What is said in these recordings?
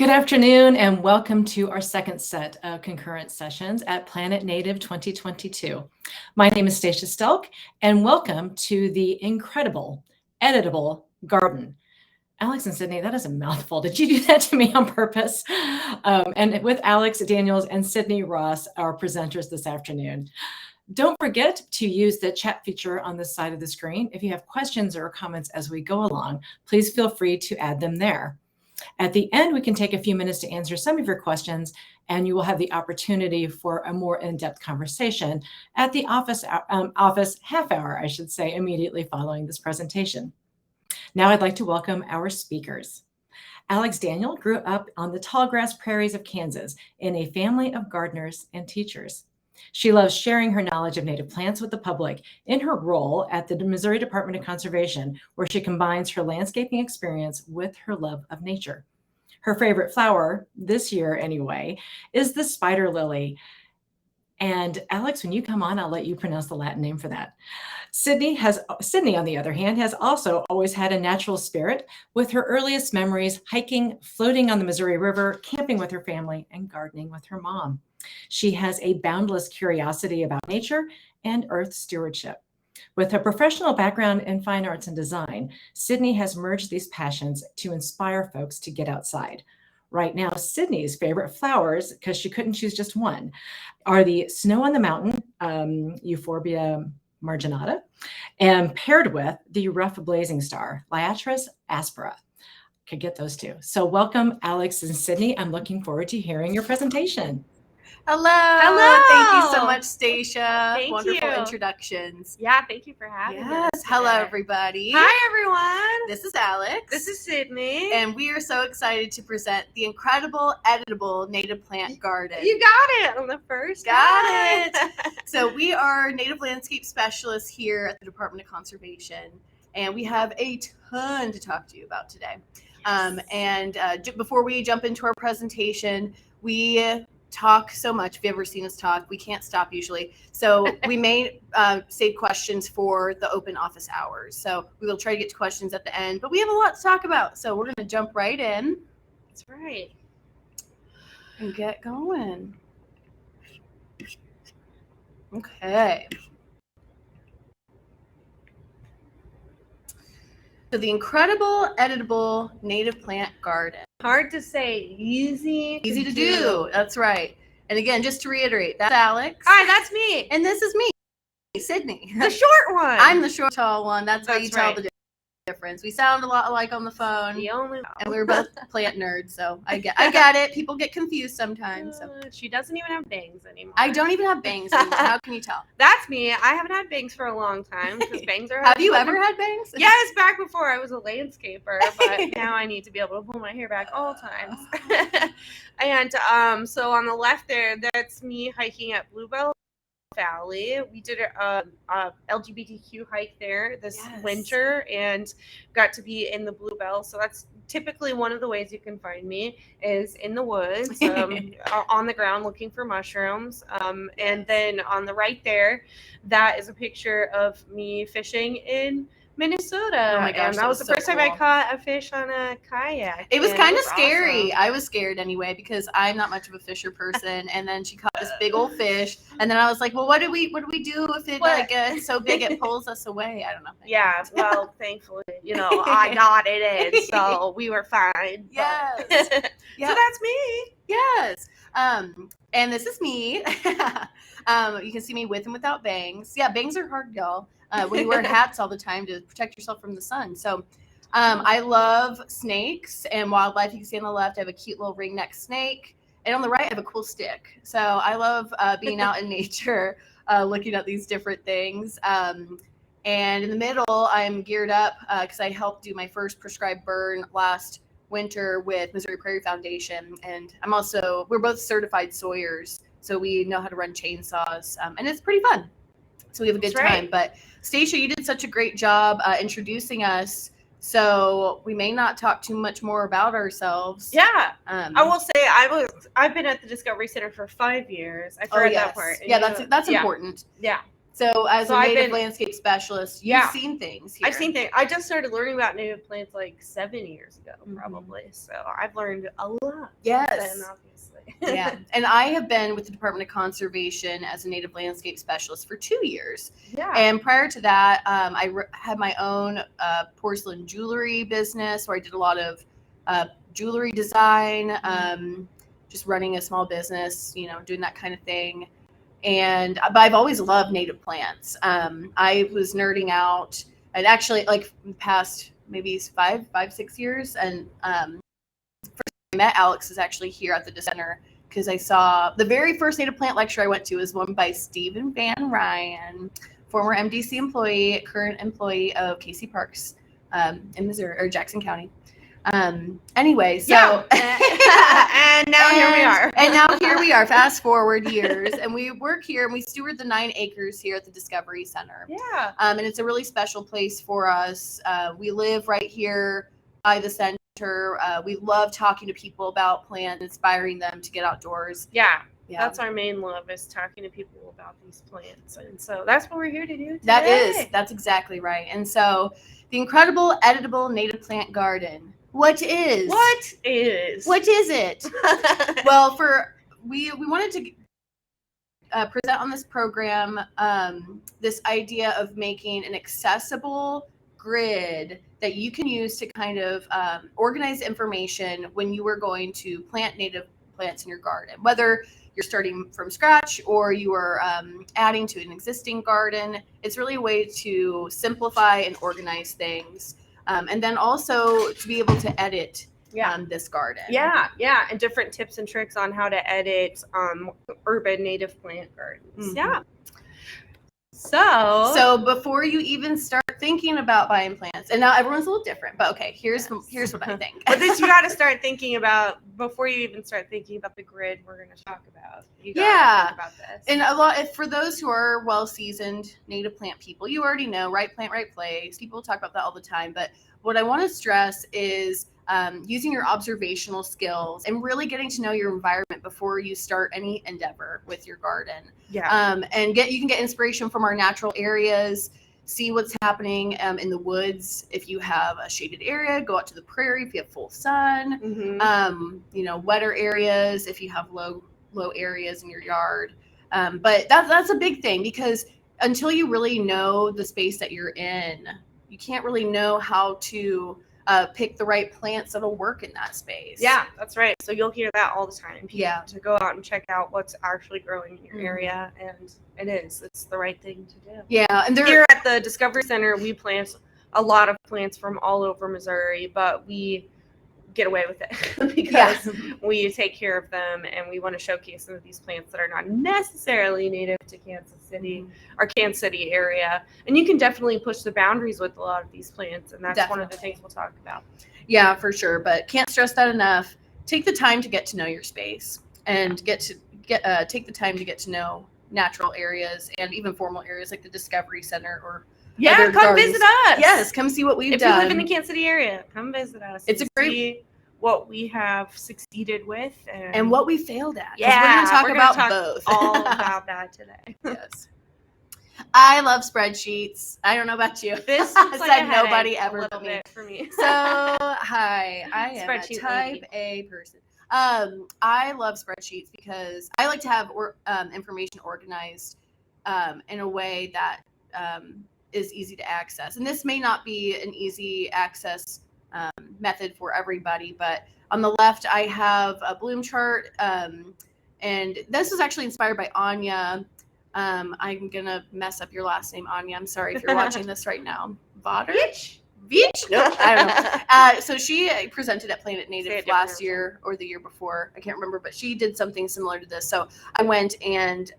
Good afternoon and welcome to our second set of concurrent sessions at Planet Native 2022. My name is Stacia Stelk and welcome to the incredible Editable Garden. Alix and Cydney, that is a mouthful. Did you do that to me on purpose? And with Alix Daniels and Cydney Ross, our presenters this afternoon. Don't forget to use the chat feature on this side of the screen. If you have questions or comments as we go along, please feel free to add them there. At the end, we can take a few minutes to answer some of your questions, and you will have the opportunity for a more in-depth conversation at the office half hour, I should say, immediately following this presentation. Now I'd like to welcome our speakers. Alix Daniel grew up on the tallgrass prairies of Kansas in a family of gardeners and teachers. She loves sharing her knowledge of native plants with the public in her role at the Missouri Department of Conservation, where she combines her landscaping experience with her love of nature. Her favorite flower, this year anyway, is the spider lily. And Alix, when you come on, I'll let you pronounce the Latin name for that. Cydney, on the other hand, has also always had a natural spirit, with her earliest memories hiking, floating on the Missouri River, camping with her family, and gardening with her mom. She has a boundless curiosity about nature and earth stewardship. With a professional background in fine arts and design, Cydney has merged these passions to inspire folks to get outside. Right now, Cydney's favorite flowers, because she couldn't choose just one, are the snow on the mountain, Euphorbia marginata, and paired with the rough blazing star, Liatris aspera. Could get those two. So welcome, Alix and Cydney. I'm looking forward to hearing your presentation. Hello. Thank you so much, Stacia. Wonderful introductions. Yeah, thank you for having us. Hello, everybody. Hi, everyone. This is Alix. This is Cydney. And we are so excited to present the incredible Editable Native Plant Garden. You got it on the first Got it. So we are native landscape specialists here at the Department of Conservation, and we have a ton to talk to you about today. Yes. Before we jump into our presentation, we talk so much. If you've ever seen us talk, we can't stop usually. So we may save questions for the open office hours. So we will try to get to questions at the end, but we have a lot to talk about. So we're going to jump right in. That's right. And get going. Okay. So the incredible Editable Native Plant Garden. Hard to say, easy to do. That's right. And again, just to reiterate, that's Alix. Hi, that's me. And this is me, Cydney. The short one. I'm the short, tall one. That's how you tell right. the difference. We sound a lot alike on the phone. The only and we were both plant nerds, so I get it. People get confused sometimes. So. She doesn't even have bangs anymore. I don't even have bangs anymore. How can you tell? That's me. I haven't had bangs for a long time because bangs are. Have you ever had bangs? Yes, back before I was a landscaper, but now I need to be able to pull my hair back all times. And so on the left there, that's me hiking at Bluebell Valley. We did a LGBTQ hike there this winter and got to be in the Bluebell. So that's typically one of the ways you can find me is in the woods, on the ground looking for mushrooms. And then on the right there, that is a picture of me fishing in Minnesota. Oh my gosh, and that was the first time I caught a fish on a kayak. It was kind of awesome. Scary. I was scared anyway because I'm not much of a fisher person. And then she caught this big old fish, and then I was like, "Well, what do we do if it it's so big it pulls us away?" I don't know. Yeah. Well, thankfully, I got it in, so we were fine. Yes. So that's me. Yes. And this is me. You can see me with and without bangs. Yeah, bangs are hard, y'all. When you wear hats all the time to protect yourself from the sun. So I love snakes and wildlife. You can see on the left, I have a cute little ringneck snake. And on the right, I have a cool stick. So I love being out in nature, looking at these different things. And in the middle, I'm geared up because I helped do my first prescribed burn last winter with Missouri Prairie Foundation. And we're both certified sawyers. So we know how to run chainsaws. And it's pretty fun. So we have a good time. But Stacia, you did such a great job introducing us. So we may not talk too much more about ourselves. Yeah. I will say I've been at the Discovery Center for 5 years. I forgot that part. Yeah, that's important. Yeah. So as So a I've native been- landscape specialist, you've Yeah. seen things here. I've seen things. I just started learning about native plants like 7 years ago, Mhm. probably. So I've learned a lot. Yes. Then, obviously. Yeah. And I have been with the Department of Conservation as a native landscape specialist for 2 years. Yeah. And prior to that, I had my own porcelain jewelry business where I did a lot of jewelry design, just running a small business, doing that kind of thing. But I've always loved native plants. I was nerding out, and actually, like the past maybe 6 years, and first time I met Alix is actually here at the center because I saw the very first native plant lecture I went to was one by Stephen Van Ryan, former MDC employee, current employee of Casey Parks in Missouri or Jackson County. Anyway, so and now here we are. And now here we are. Fast forward years, and we work here and we steward the 9 acres here at the Discovery Center. Yeah. And it's a really special place for us. We live right here by the center. We love talking to people about plants, inspiring them to get outdoors. Yeah. Yeah. That's our main love, is talking to people about these plants. And so that's what we're here to do today. That's exactly right. And so the incredible editable native plant garden. What is it? Well, we wanted to present on this program this idea of making an accessible grid that you can use to kind of organize information when you are going to plant native plants in your garden, whether you're starting from scratch or you are adding to an existing garden. It's really a way to simplify and organize things. And then also to be able to edit this garden. Yeah, and different tips and tricks on how to edit urban native plant gardens. Mm-hmm. Yeah. So before you even start thinking about buying plants, and now everyone's a little different, but okay, here's what I think. But this you got to start thinking about before you even start thinking about the grid we're going to talk about. You gotta think about this. And for those who are well-seasoned native plant people, you already know right plant, right place. People talk about that all the time, but what I want to stress is using your observational skills and really getting to know your environment before you start any endeavor with your garden. Yeah. And you can get inspiration from our natural areas, see what's happening in the woods. If you have a shaded area, go out to the prairie if you have full sun. Mm-hmm. Wetter areas if you have low areas in your yard. But that's a big thing, because until you really know the space that you're in, you can't really know how to pick the right plants that'll work in that space. Yeah, that's right. So you'll hear that all the time. Yeah. To go out and check out what's actually growing in your area, and it's the right thing to do. Yeah, and here at the Discovery Center, we plant a lot of plants from all over Missouri, but we get away with it because we take care of them, and we want to showcase some of these plants that are not necessarily native to Kansas City or Kansas City area. And you can definitely push the boundaries with a lot of these plants, and that's one of the things we'll talk about. Yeah, for sure. But can't stress that enough. Take the time to get to know your space, and take the time to get to know natural areas and even formal areas like the Discovery Center or come gardens. visit us. Yes, come see what we've done. If you live in the Kansas City area, come visit us. It's a great see what we have succeeded with and what we failed at. Yeah, we're going to talk about both. All about that today. Yes. I love spreadsheets. I don't know about you. This looks like said nobody ever but me. For me. So, hi, I am a type A person. I love spreadsheets because I like to have information organized in a way that is easy to access. And this may not be an easy access method for everybody, but on the left I have a bloom chart, and this was actually inspired by Anya. I'm gonna mess up your last name, Anya. I'm sorry if you're watching this right now. Vodder? Beach? Nope, I don't know. So she presented at Planet Native last year or the year before. I can't remember, but she did something similar to this. So I went and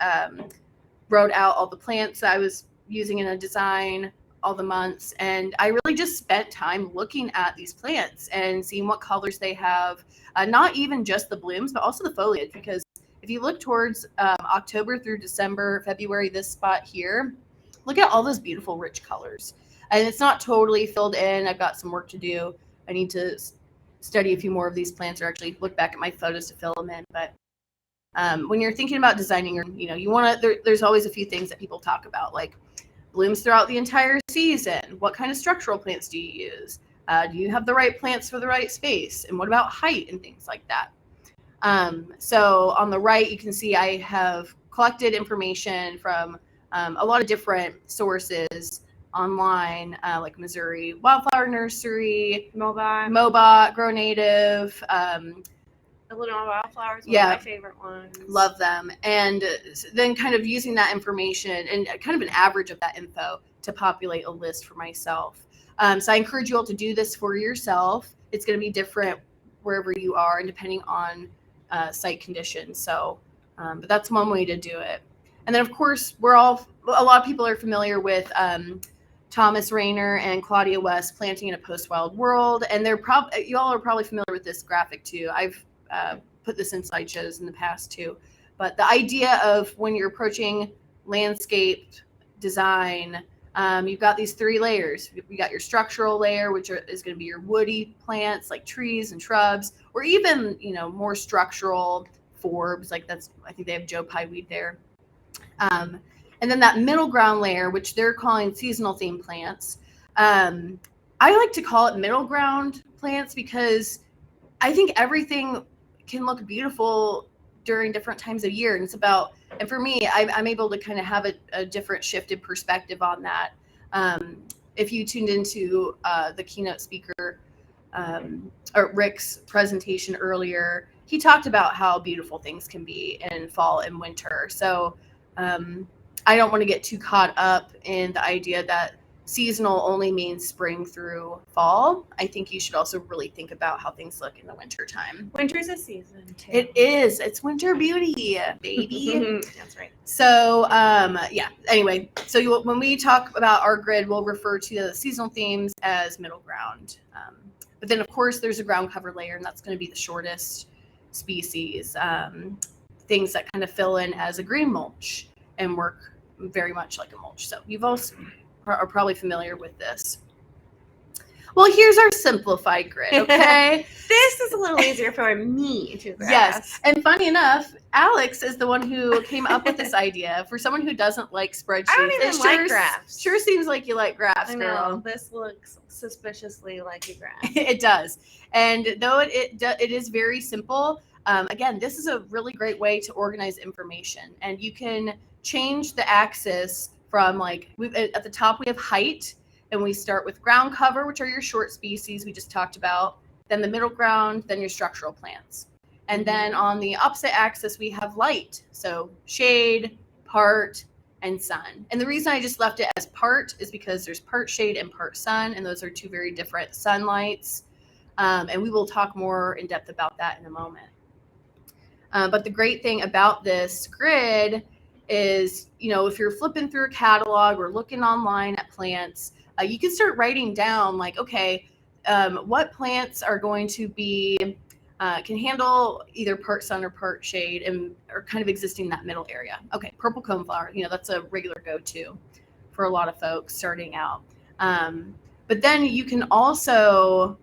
wrote out all the plants that I was using in a design, all the months, and I really just spent time looking at these plants and seeing what colors they have, not even just the blooms, but also the foliage, because if you look towards October through December, February, this spot here, look at all those beautiful rich colors. And it's not totally filled in. I've got some work to do. I need to study a few more of these plants, or actually look back at my photos to fill them in. But When you're thinking about designing, you want to, there's always a few things that people talk about, like blooms throughout the entire season. What kind of structural plants do you use? Do you have the right plants for the right space? And what about height and things like that? So on the right, you can see I have collected information from a lot of different sources online, like Missouri Wildflower Nursery, Mobot, Grow Native, Illinois Wildflowers, one of my favorite ones. Love them. And then kind of using that information and kind of an average of that info to populate a list for myself. So I encourage you all to do this for yourself. It's going to be different wherever you are and depending on site conditions. So, but that's one way to do it. And then of course, a lot of people are familiar with Thomas Rayner and Claudia West, Planting in a Post-Wild World. And you all are probably familiar with this graphic too. I've put this in slideshows in the past too. But the idea of when you're approaching landscape design, you've got these 3 layers. You got your structural layer, which is going to be your woody plants like trees and shrubs, or even, more structural forbs. Like I think they have Joe Pye weed there. And then that middle ground layer, which they're calling seasonal theme plants. I like to call it middle ground plants because I think everything can look beautiful during different times of year. And for me, I'm able to kind of have a different shifted perspective on that. If you tuned into the keynote speaker, or Rick's presentation earlier, he talked about how beautiful things can be in fall and winter. So I don't want to get too caught up in the idea that seasonal only means spring through fall. I think you should also really think about how things look in the winter time. Winter's a season too. It is. It's winter beauty, baby. That's right. So anyway, so when we talk about our grid, we'll refer to the seasonal themes as middle ground. But then of course there's a ground cover layer, and that's going to be the shortest species. Things that kind of fill in as a green mulch and work very much like a mulch. So you've also are probably familiar with this. Well, here's our simplified grid, okay? This is a little easier for me to grasp. Yes, and funny enough, Alix is the one who came up with this idea. For someone who doesn't like spreadsheets, I don't even like graphs. Sure seems like you like graphs, I know, girl. this looks suspiciously like a graph. It does, and though it is very simple, again, this is a really great way to organize information, and you can change the axis from at the top we have height, and we start with ground cover, which are your short species we just talked about, then the middle ground, then your structural plants. And then on the opposite axis we have light, so shade, part, and sun. And the reason I just left it as part is because there's part shade and part sun, and those are 2 very different sunlights. And we will talk more in depth about that in a moment. But the great thing about this grid is, if you're flipping through a catalog or looking online at plants, you can start writing down okay, what plants are going to be, can handle either part sun or part shade and are kind of existing in that middle area. Okay, purple coneflower, that's a regular go-to for a lot of folks starting out. But then you can also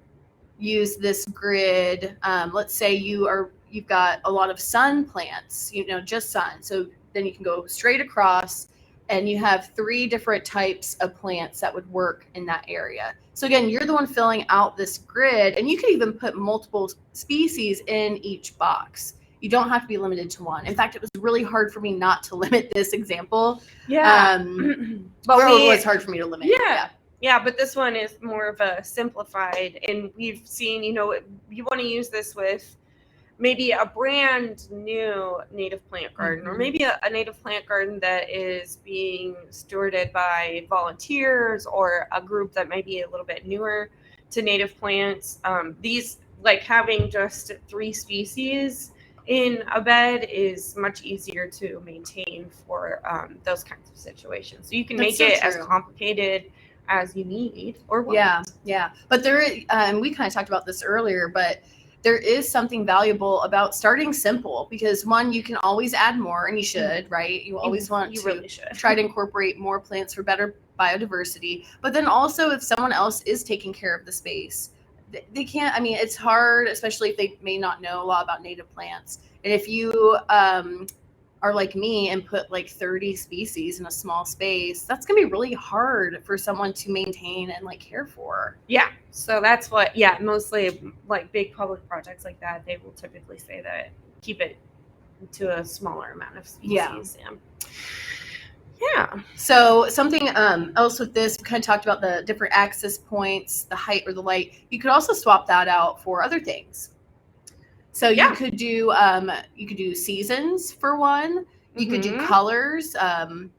use this grid. Let's say you've got a lot of sun plants, just sun. So then you can go straight across, and you have 3 different types of plants that would work in that area. So again, you're the one filling out this grid, and you can even put multiple species in each box. You don't have to be limited to one. In fact, it was really hard for me not to limit this example. Yeah. But it was hard for me to limit. Yeah, but this one is more of a simplified, and we've seen, you want to use this with maybe a brand new native plant garden, or maybe a native plant garden that is being stewarded by volunteers or a group that might be a little bit newer to native plants. These, having just 3 species in a bed is much easier to maintain for those kinds of situations. So you can make it as complicated as you need or want. Yeah. But there is, and we kind of talked about this earlier, but there is something valuable about starting simple, because one, you can always add more, and you should, right? You always want to really try to incorporate more plants for better biodiversity. But then also, if someone else is taking care of the space, they can't, I mean, it's hard, especially if they may not know a lot about native plants. And if you are like me and put like 30 species in a small space, that's gonna be really hard for someone to maintain and like care for. Yeah. So that's what, mostly like big public projects like that, they will typically say that keep it to a smaller amount of species. Yeah. So something else with this, we kind of talked about the different access points, the height or the light. You could also swap that out for other things. So you could do seasons for one. You could do colors and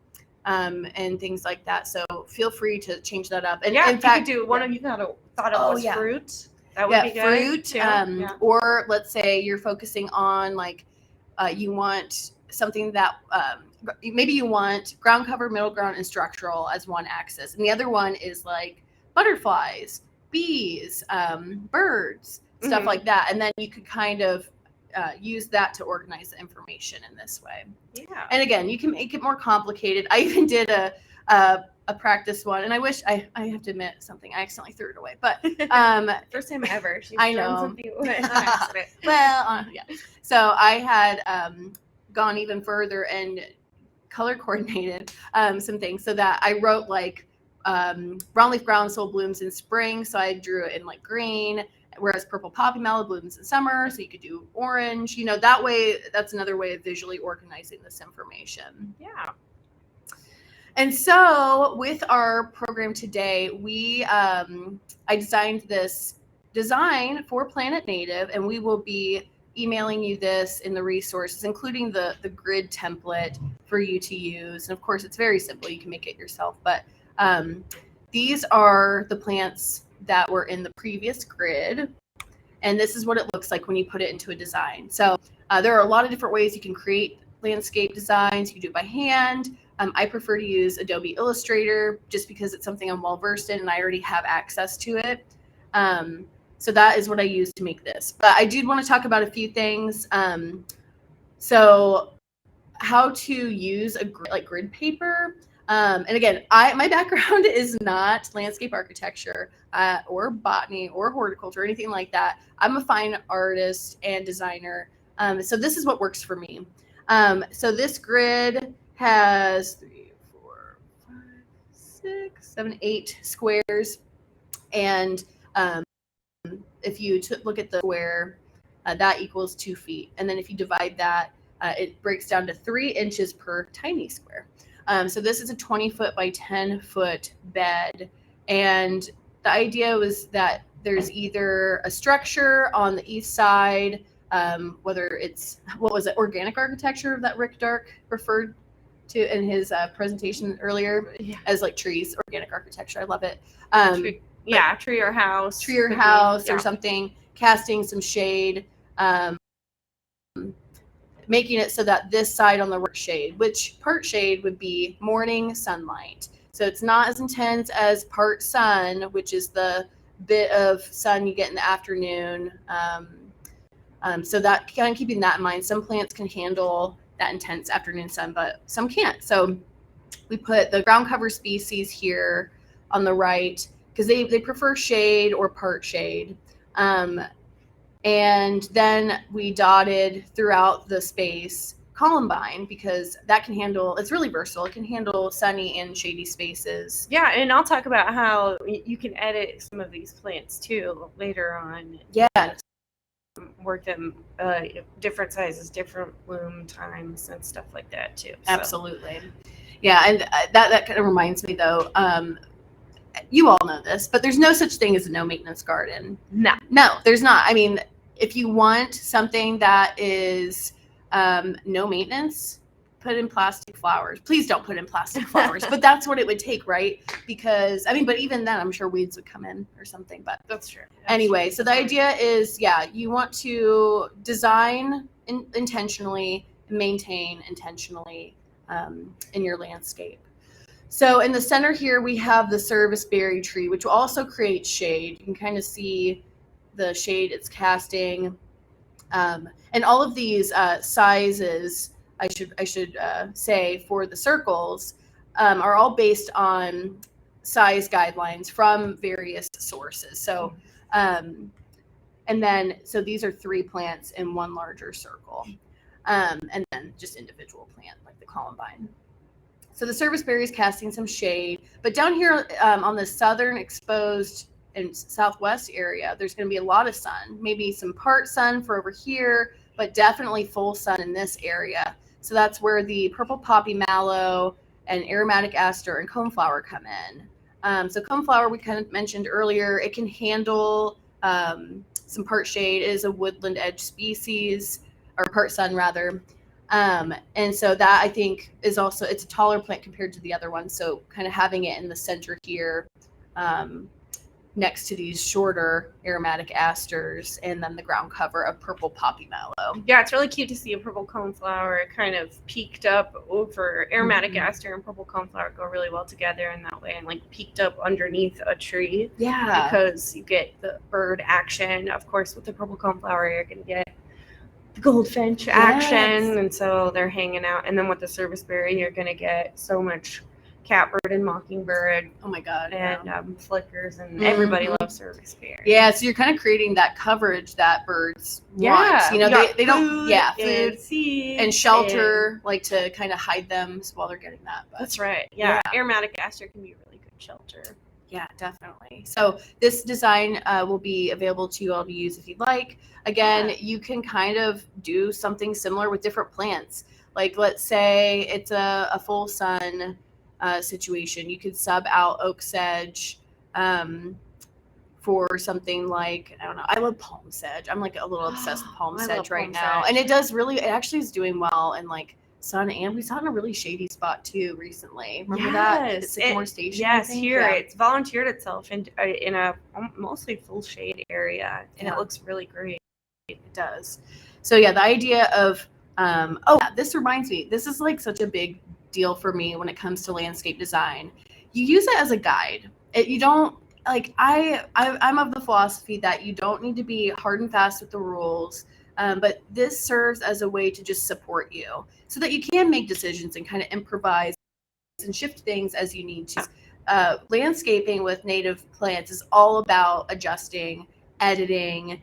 things like that. So feel free to change that up. And in fact, you could do one of you thought of was fruit. That would be good. Fruit. Too. Or let's say you're focusing on like you want something that maybe you want ground cover, middle ground, and structural as one axis, and the other one is like butterflies, bees, birds, stuff like that. And then you could kind of use that to organize the information in this way. Yeah. And again, you can make it more complicated. I even did a practice one, and I wish I have to admit something. I accidentally threw it away, but first time ever. She's I done know. something on accident. Well, yeah. So I had gone even further and color coordinated some things, so that I wrote like brownleaf groundsel blooms in spring, so I drew it in like green, whereas purple poppy mallow blooms in summer, so you could do orange. That way, that's another way of visually organizing this information. Yeah. And so with our program today, I designed this design for Planet Native, and we will be emailing you this in the resources, including the grid template for you to use. And of course, it's very simple. You can make it yourself. But these are the plants that were in the previous grid. And this is what it looks like when you put it into a design. So there are a lot of different ways you can create landscape designs. You can do it by hand. I prefer to use Adobe Illustrator just because it's something I'm well versed in and I already have access to it. So that is what I use to make this. But I did want to talk about a few things. So how to use a grid paper. And again, my background is not landscape architecture or botany or horticulture or anything like that. I'm a fine artist and designer. So this is what works for me. So this grid has 3, 4, 5, 6, 7, 8 squares. And if you look at the square, that equals 2 feet. And then if you divide that, it breaks down to 3 inches per tiny square. So this is a 20-foot by 10-foot bed. And the idea was that there's either a structure on the east side, whether it's, organic architecture that Rick Dark referred to in his presentation earlier as like trees, organic architecture. I love it. Tree or house. Or something, casting some shade, making it so that this side on the right shade, which part shade would be morning sunlight. So it's not as intense as part sun, which is the bit of sun you get in the afternoon. So that kind of keeping that in mind. Some plants can handle that intense afternoon sun, but some can't. So we put the ground cover species here on the right because they prefer shade or part shade. And then we dotted throughout the space columbine because that can handle, it's really versatile. It can handle sunny and shady spaces. Yeah, and I'll talk about how you can edit some of these plants too later on. Yeah. Work them different sizes, different bloom times and stuff like that too. So. Absolutely. Yeah, and that kind of reminds me though, you all know this, but there's no such thing as a no maintenance garden. No, there's not. I mean, if you want something that is no maintenance, put in plastic flowers. Please don't put in plastic flowers, but that's what it would take, right? Because, I mean, but even then, I'm sure weeds would come in or something, but that's true. Anyway, so the idea is, you want to design intentionally, maintain intentionally in your landscape. So in the center here, we have the serviceberry tree, which will also create shade. You can kind of see the shade it's casting. And all of these sizes, I should say, for the circles are all based on size guidelines from various sources. So And then, so these are 3 plants in one larger circle. And then just individual plant like the columbine. So the serviceberry is casting some shade, but down here on the southern exposed and southwest area, there's going to be a lot of sun, maybe some part sun for over here, but definitely full sun in this area. So that's where the purple poppy mallow and aromatic aster and coneflower come in. So coneflower, we kind of mentioned earlier, it can handle some part shade. It is a woodland edge species, or part sun rather. And so that I think is also, it's a taller plant compared to the other one. So kind of having it in the center here, next to these shorter aromatic asters, and then the ground cover of purple poppy mallow. Yeah, it's really cute to see a purple coneflower kind of peaked up over aromatic aster, and purple coneflower go really well together in that way, and like peaked up underneath a tree. Yeah. Because you get the bird action. Of course, with the purple coneflower, you're going to get the goldfinch action, and so they're hanging out. And then with the serviceberry, you're going to get so much catbird and mockingbird. Oh my god. And flickers, and everybody loves serviceberry. Yeah, so you're kind of creating that coverage that birds want. You know, they don't food and seeds and shelter, like to kind of hide them while they're getting that. But that's right. Yeah, aromatic aster can be a really good shelter. Yeah, definitely. So this design will be available to you all to use if you'd like. Again, you can kind of do something similar with different plants. Like let's say it's a full sun situation. You could sub out oak sedge for something like, I don't know, I love palm sedge. I'm like a little obsessed with palm sedge right now. And it actually is doing well in like sun, and we saw it in a really shady spot too recently. Remember that? It's Sycamore Station. Yes, here it's volunteered itself in a mostly full shade area, and it looks really great. It does. So yeah, the idea of this reminds me, this is like such a big deal for me when it comes to landscape design. You use it as a guide. You don't like I'm of the philosophy that you don't need to be hard and fast with the rules. But this serves as a way to just support you so that you can make decisions and kind of improvise and shift things as you need to. Landscaping with native plants is all about adjusting, editing,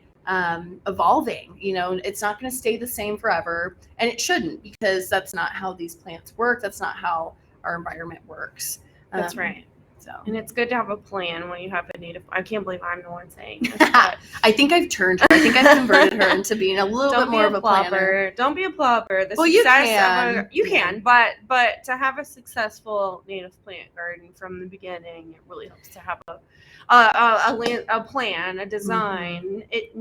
evolving. You know, it's not going to stay the same forever, and it shouldn't, because that's not how these plants work. That's not how our environment works. That's right. So, and it's good to have a plan when you have a native. I can't believe I'm the one saying this. But I think I've turned her. I think I've converted her into being a little bit more of a planner. Don't be a plobber. You can. You can, but to have a successful native plant garden from the beginning, it really helps to have a plan, a design. It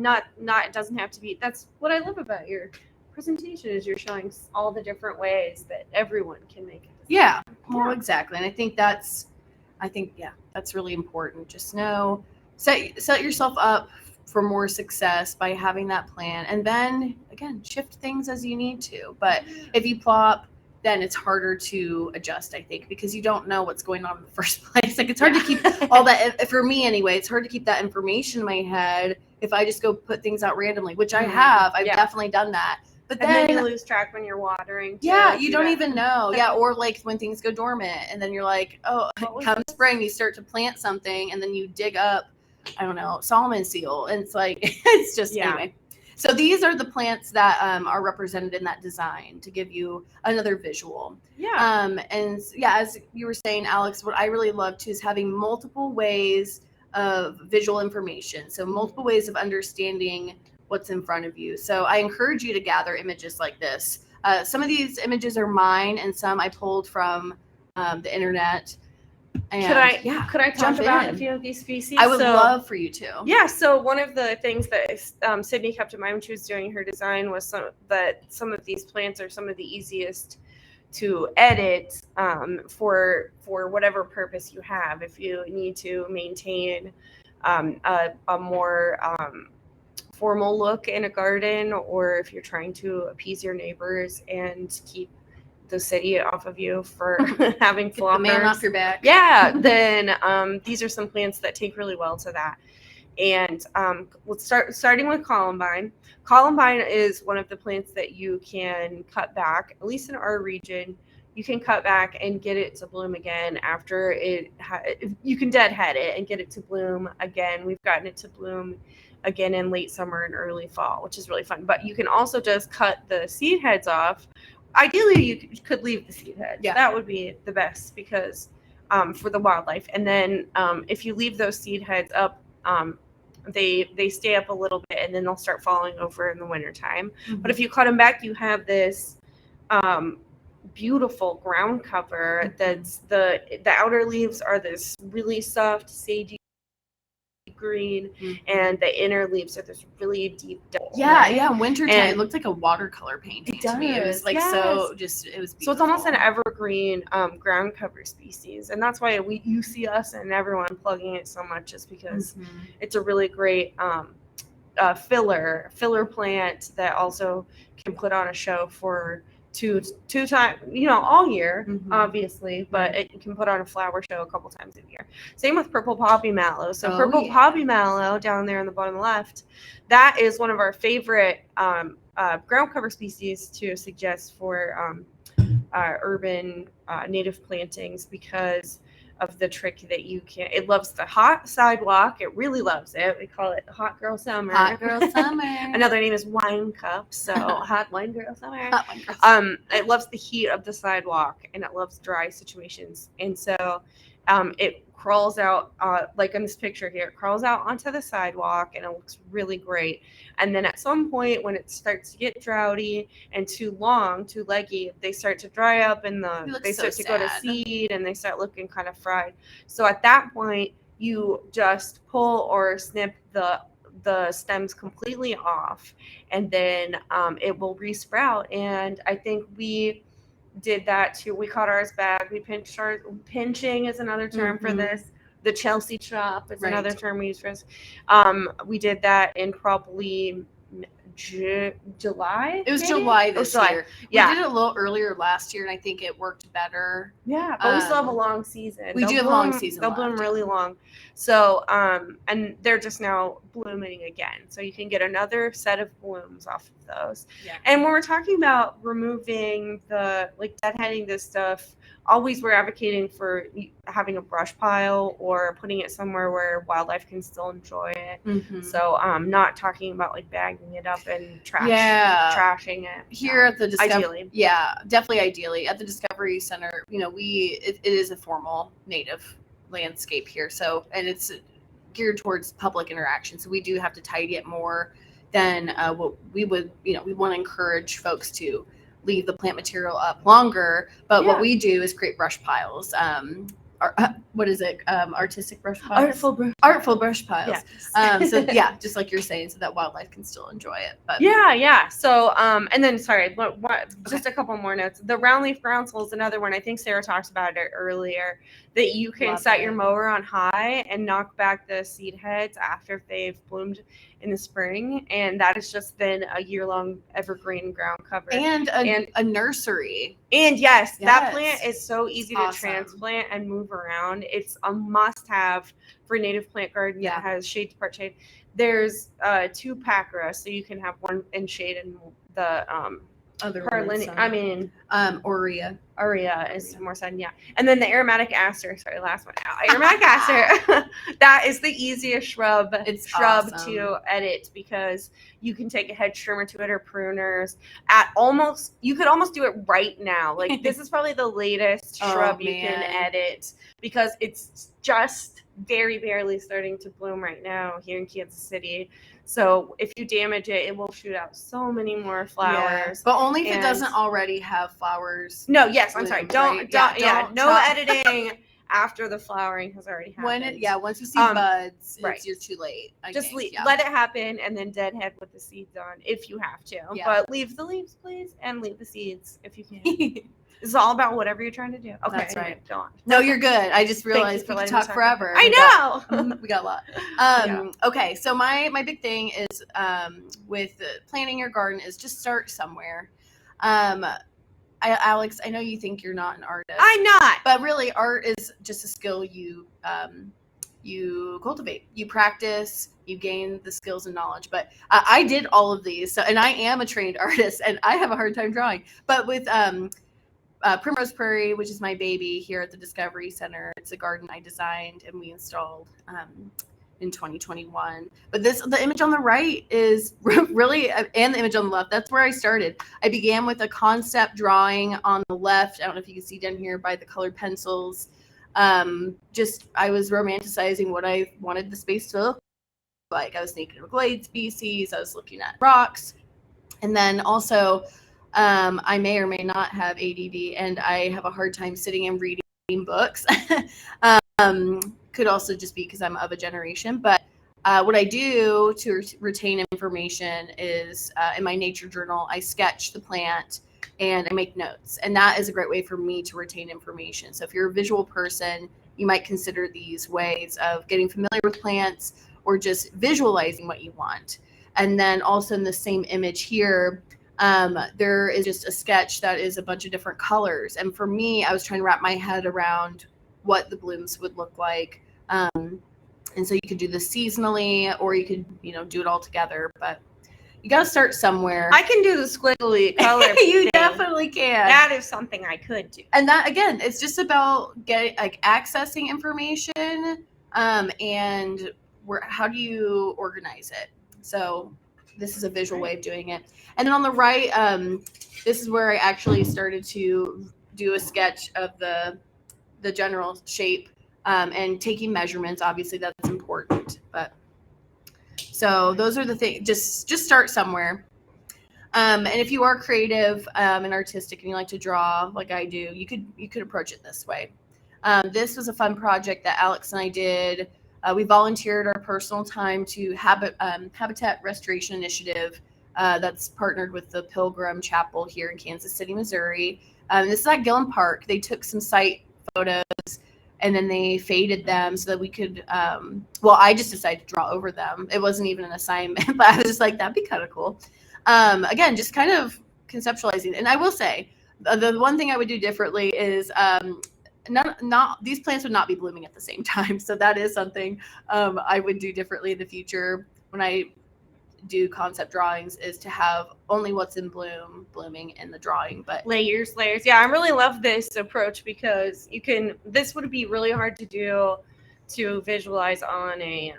doesn't have to be. That's what I love about your presentation, is you're showing all the different ways that everyone can make it. Yeah. Well, exactly. And I think that's really important. Just know, set yourself up for more success by having that plan, and then again, shift things as you need to. But if you plop, then it's harder to adjust, I think, because you don't know what's going on in the first place. Like it's hard to keep all that, for me anyway, it's hard to keep that information in my head if I just go put things out randomly, which I have. I've definitely done that. But then you lose track when you're watering too. Yeah, you don't even know. Yeah, or like when things go dormant, and then you're like, oh, come spring, you start to plant something, and then you dig up, I don't know, Solomon seal, and it's like, it's just, anyway. So these are the plants that are represented in that design to give you another visual. Yeah. And yeah, as you were saying, Alex, what I really love too is having multiple ways of visual information. So multiple ways of understanding what's in front of you. So I encourage you to gather images like this. Some of these images are mine, and some I pulled from the internet. And could I talk about a few of these species? I would love for you to. Yeah. So one of the things that Cydney kept in mind when she was doing her design was some of these plants are some of the easiest to edit for whatever purpose you have. If you need to maintain a more formal look in a garden, or if you're trying to appease your neighbors and keep the city off of you for having floppers. The man off your back. Yeah, then these are some plants that take really well to that. And let's starting with columbine. Columbine is one of the plants that you can cut back, at least in our region. you can cut back and get it to bloom again after you can deadhead it and get it to bloom again. We've gotten it to bloom again in late summer and early fall, which is really fun. But you can also just cut the seed heads off. Ideally, you could leave the seed heads. Yeah. That would be the best because for the wildlife. And then if you leave those seed heads up, they stay up a little bit and then they'll start falling over in the wintertime. Mm-hmm. But if you cut them back, you have this beautiful ground cover that's the outer leaves are this really soft sagey green, and the inner leaves are this really deep dull. Yeah, wintertime it looked like a watercolor painting to me. It was like so just it was beautiful. So it's almost an evergreen ground cover species, and that's why you see us and everyone plugging it so much, is because it's a really great filler plant that also can put on a show for two times, all year, obviously, but it can put on a flower show a couple times a year. Same with purple poppy mallow. So purple poppy mallow down there in the bottom left, that is one of our favorite ground cover species to suggest for urban native plantings, because of the trick that it loves the hot sidewalk. It really loves it. We call it hot girl summer. Hot girl summer. Another name is wine cup. So hot wine girl summer. Hot wine girl summer. It loves the heat of the sidewalk, and it loves dry situations. And so it crawls out, like in this picture here, it crawls out onto the sidewalk, and it looks really great. And then at some point when it starts to get droughty and too leggy, they start to dry up, and they start to go to seed, and they start looking kind of fried. So at that point, you just pull or snip the stems completely off, and then it will resprout. And I think we did that too. We caught ours back. We pinched ours. Pinching is another term for this. The Chelsea chop is another term we use for this. We did that in probably July. It was July this year. Yeah. We did it a little earlier last year, and I think it worked better. Yeah, but we still have a long season. We do have a long season. They'll bloom really long. So, and they're just now blooming again. So you can get another set of blooms off of those. Yeah. And when we're talking about removing deadheading this stuff, always we're advocating for having a brush pile or putting it somewhere where wildlife can still enjoy it. So I'm not talking about like bagging it up and trashing it. Here at the ideally. Yeah, definitely ideally. At the Discovery Center, it is a formal native landscape here. So, and it's geared towards public interaction. So we do have to tidy it more than what we would, we want to encourage folks to leave the plant material up longer, but what we do is create brush piles. What is it? Artistic brush piles? Artful brush piles. Yes. So just like you're saying, so that wildlife can still enjoy it. But So and then just a couple more notes. The round leaf groundsel is another one. I think Sarah talked about it earlier, that you can set your mower on high and knock back the seed heads after they've bloomed in the spring, and that has just been a year-long evergreen ground cover and a nursery. And yes, that plant is so easy to transplant and move around. It's a must-have for a native plant garden that has shade to part shade. There's 2 pacra, so you can have one in shade and the other Aurea is more sun, and then the aromatic aster. Sorry, last one. Aromatic aster. That is the easiest shrub to edit, because you can take a hedge trimmer to it or pruners. You could almost do it right now. Like this is probably the latest shrub you can edit, because it's just very barely starting to bloom right now here in Kansas City. So if you damage it, it will shoot out so many more flowers. But only if it doesn't already have flowers. No, I'm sorry. Don't editing after the flowering has already happened. Once you see buds, you're too late. Let it happen, and then deadhead with the seeds on if you have to. Yeah. But leave the leaves, please, and leave the seeds if you can. It's all about whatever you're trying to do. Okay, that's right. Go on. No, you're good. I just realized we could talk forever. I know. We got a lot. Okay, so my big thing is with planting your garden is just start somewhere. Alix, I know you think you're not an artist. I'm not. But really, art is just a skill you cultivate. You practice. You gain the skills and knowledge. But I did all of these, and I am a trained artist, and I have a hard time drawing. But with Primrose Prairie, which is my baby here at the Discovery Center. It's a garden I designed and we installed in 2021. But the image on the right is really, and the image on the left, that's where I started. I began with a concept drawing on the left. I don't know if you can see down here by the colored pencils. I was romanticizing what I wanted the space to look like. I was thinking of glade species. I was looking at rocks. And then also, I may or may not have ADD, and I have a hard time sitting and reading books. Could also just be because I'm of a generation. But what I do to retain information is in my nature journal, I sketch the plant and I make notes. And that is a great way for me to retain information. So if you're a visual person, you might consider these ways of getting familiar with plants or just visualizing what you want. And then also in the same image here, there is just a sketch that is a bunch of different colors. And for me, I was trying to wrap my head around what the blooms would look like. And so you could do this seasonally, or you could, do it all together. But you got to start somewhere. I can do the squiggly color. You thing. definitely can. That is something I could do. And that, again, it's just about accessing information, and how do you organize it? So this is a visual way of doing it. And then on the right, this is where I actually started to do a sketch of the general shape, and taking measurements. Obviously, that's important. But so those are the things. Just start somewhere. And if you are creative and artistic and you like to draw like I do, you could approach it this way. This was a fun project that Alix and I did. We volunteered our personal time to Habitat Restoration Initiative that's partnered with the Pilgrim Chapel here in Kansas City, Missouri. This is at Gillen Park. They took some site photos and then they faded them so that we could, I just decided to draw over them. It wasn't even an assignment, but I was just like, that'd be kind of cool. Again, just kind of conceptualizing. And I will say, the one thing I would do differently is these plants would not be blooming at the same time. So that is something I would do differently in the future when I do concept drawings, is to have only what's in blooming in the drawing. But layers. Yeah, I really love this approach because this would be really hard to do, to visualize on a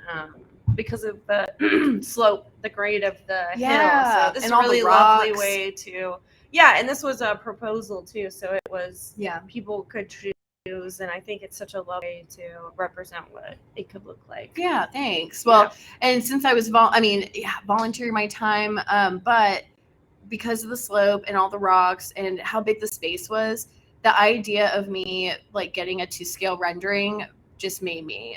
because of the slope, the grade of the hill. So this is a really lovely way to, and this was a proposal too. So it was, people could choose, and I think it's such a lovely way to represent what it could look like. Yeah, thanks. Well, and since I was volunteering my time, but because of the slope and all the rocks and how big the space was, the idea of me getting a 2-scale rendering just made me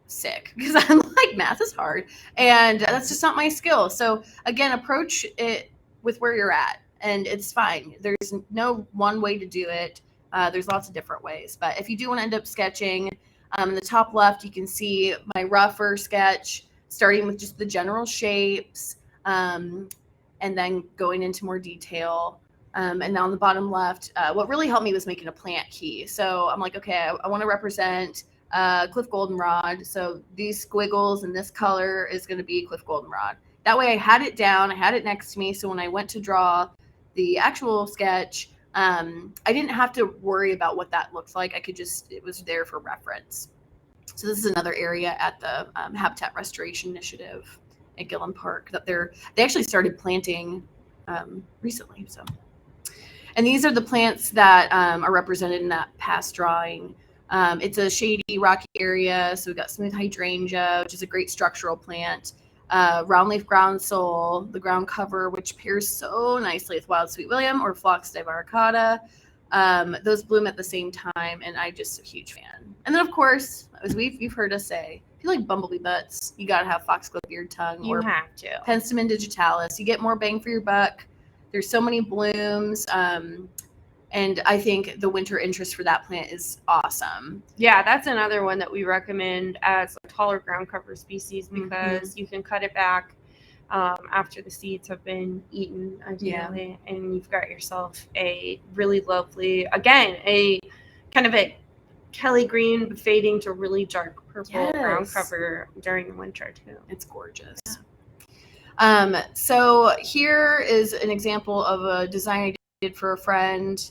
sick, because I'm like, math is hard and that's just not my skill. So again, approach it with where you're at, and it's fine. There's no one way to do it. There's lots of different ways. But if you do want to end up sketching, in the top left, you can see my rougher sketch, starting with just the general shapes, and then going into more detail. And then on the bottom left, what really helped me was making a plant key. So I'm like, okay, I want to represent Cliff Goldenrod. So these squiggles and this color is going to be Cliff Goldenrod. That way I had it down, I had it next to me. So when I went to draw the actual sketch, I didn't have to worry about what that looked like. It was there for reference. So this is another area at the Habitat Restoration Initiative at Gillen Park that they actually started planting recently. So, and these are the plants that are represented in that past drawing. It's a shady, rocky area. So we've got smooth hydrangea, which is a great structural plant. Roundleaf groundsel, the ground cover, which pairs so nicely with wild sweet William or Phlox divaricata. Those bloom at the same time, and I'm just a huge fan. And then, of course, as you've heard us say, if you like bumblebee butts, you got to have foxglove beard tongue or have to. Penstemon digitalis. You get more bang for your buck. There's so many blooms. And I think the winter interest for that plant is awesome. Yeah, that's another one that we recommend as a taller ground cover species, because you can cut it back after the seeds have been eaten, ideally, and you've got yourself a really lovely, again, a kind of a Kelly green fading to really dark purple ground cover during the winter too. It's gorgeous. So here is an example of a design I did for a friend.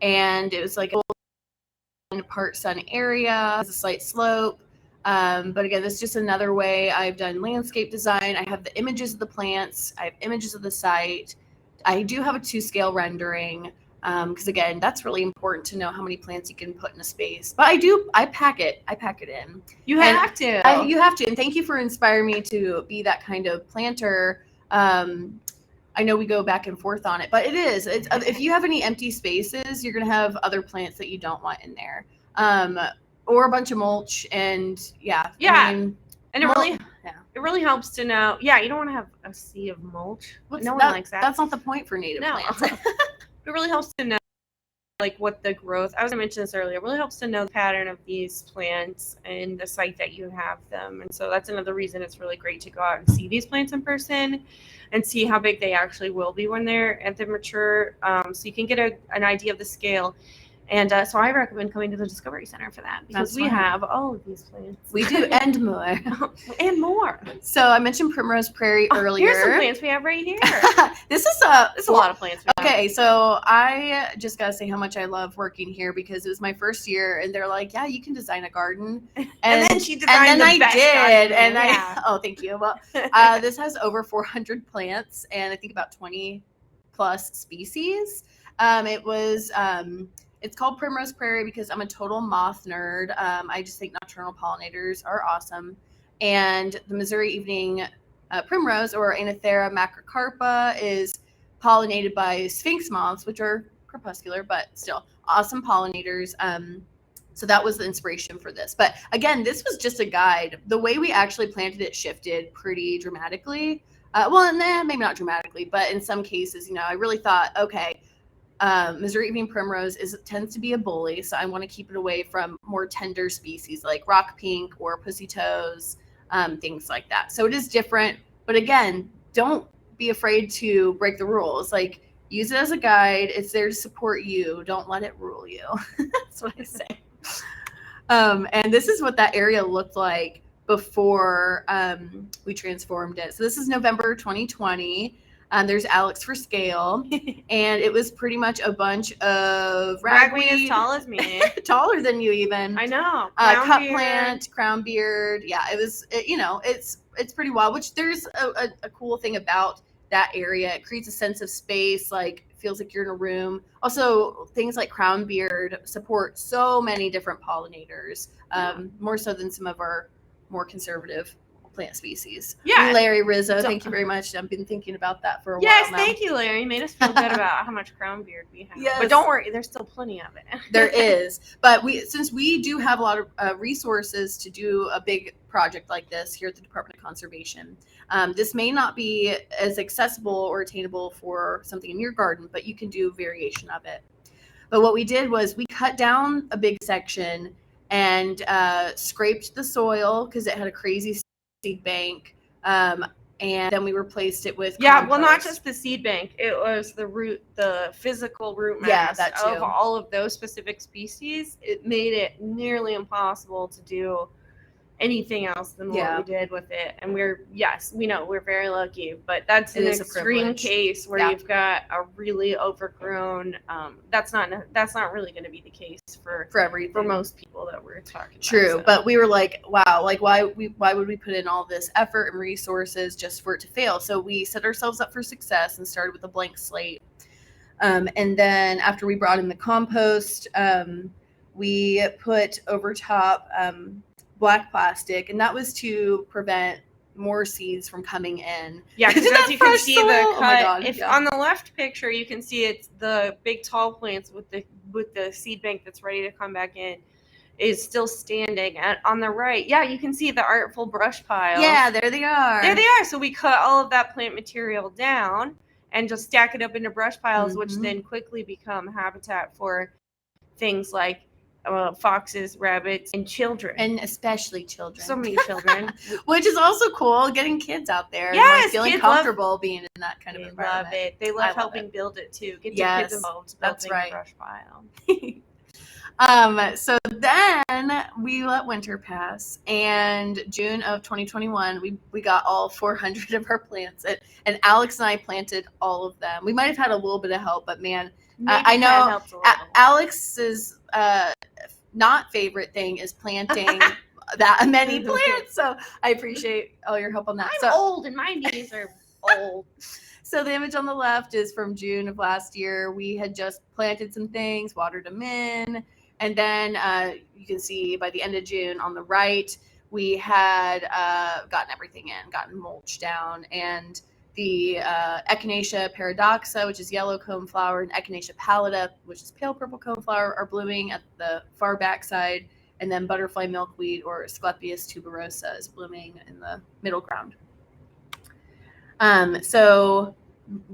and it was like a part sun area, has a slight slope. But again, this is just another way I've done landscape design. I have the images of the plants. I have images of the site. I do have a 2-scale rendering because again, that's really important to know how many plants you can put in a space. But I pack it in. You have to. You have to. And thank you for inspiring me to be that kind of planter. I know we go back and forth on it, but it's if you have any empty spaces, you're going to have other plants that you don't want in there. Or a bunch of mulch, and and it really helps to know. Yeah, you don't want to have a sea of mulch. No one likes that. That's not the point for native plants. It really helps to know like what the growth. I was going to mention this earlier. It really helps to know the pattern of these plants and the site that you have them, and so that's another reason it's really great to go out and see these plants in person, and see how big they actually will be when they're at the mature. So you can get an idea of the scale. And so I recommend coming to the Discovery Center for that because we have all of these plants. We do, and more. And more. So I mentioned Primrose Prairie earlier. Here's some plants we have right here. This is a lot of plants. Okay, so I just got to say how much I love working here because it was my first year, and they're like, yeah, you can design a garden. And then she designed the best garden. And oh, thank you. Well, this has over 400 plants and I think about 20 plus species. It's called Primrose Prairie because I'm a total moth nerd. I just think nocturnal pollinators are awesome. And the Missouri evening primrose, or Anothera macrocarpa, is pollinated by sphinx moths, which are crepuscular, but still awesome pollinators. So that was the inspiration for this. But again, this was just a guide. The way we actually planted it shifted pretty dramatically. Maybe not dramatically, but in some cases, I really thought, okay, Missouri evening primrose tends to be a bully, so I want to keep it away from more tender species like rock pink or pussy toes, things like that. So it is different, but again, don't be afraid to break the rules. Like, use it as a guide. It's there to support you. Don't let it rule you. That's what I say. And this is what that area looked like before we transformed it. So this is November 2020. There's Alix for scale, and it was pretty much a bunch of ragweed as tall as me, taller than you even. I know. Cut plant, crown beard. Yeah, it was. It's pretty wild. Which there's a cool thing about that area. It creates a sense of space. Like, feels like you're in a room. Also, things like crown beard support so many different pollinators, more so than some of our more conservative plant species. Yeah. Larry Rizzo, thank you very much. I've been thinking about that for a while now. Yes, thank you, Larry. You made us feel good about how much crown beard we have. Yes. But don't worry, there's still plenty of it. There is. But since we do have a lot of resources to do a big project like this here at the Department of Conservation, this may not be as accessible or attainable for something in your garden, but you can do variation of it. But what we did was we cut down a big section and scraped the soil because it had a crazy seed bank, and then we replaced it with compost. Well, not just the seed bank, it was the physical root mass of all of those specific species. It made it nearly impossible to do anything else than what we did with it. And we know we're very lucky, but that's an extreme case where you've got a really overgrown, that's not really going to be the case for everything, for most people that we're talking about. True. But we were like, wow, like why would we put in all this effort and resources just for it to fail? So we set ourselves up for success and started with a blank slate. And then after we brought in the compost, we put over top black plastic, and that was to prevent more seeds from coming in. Yeah, because as you can see the cut, on the left picture, you can see it's the big tall plants with the seed bank that's ready to come back in is still standing. And on the right, you can see the artful brush piles. Yeah, there they are. There they are. So we cut all of that plant material down and just stack it up into brush piles, which then quickly become habitat for things like foxes, rabbits, and children. And especially children. So many children. Which is also cool, getting kids out there. Yes, and feeling comfortable being in that kind of environment. They love it. They love helping build it too. Get your kids involved building a brush pile. So then we let winter pass, and June of 2021, we got all 400 of our plants, and Alex and I planted all of them. We might have had a little bit of help, but man, I know Alex's not favorite thing is planting that many plants. So I appreciate all your help on that. I'm old, and my knees are old. So the image on the left is from June of last year. We had just planted some things, watered them in. And then you can see by the end of June on the right, we had gotten everything in, gotten mulch down. And the Echinacea paradoxa, which is yellow coneflower, and Echinacea pallida, which is pale purple coneflower, are blooming at the far back side. And then butterfly milkweed, or Asclepias tuberosa, is blooming in the middle ground. So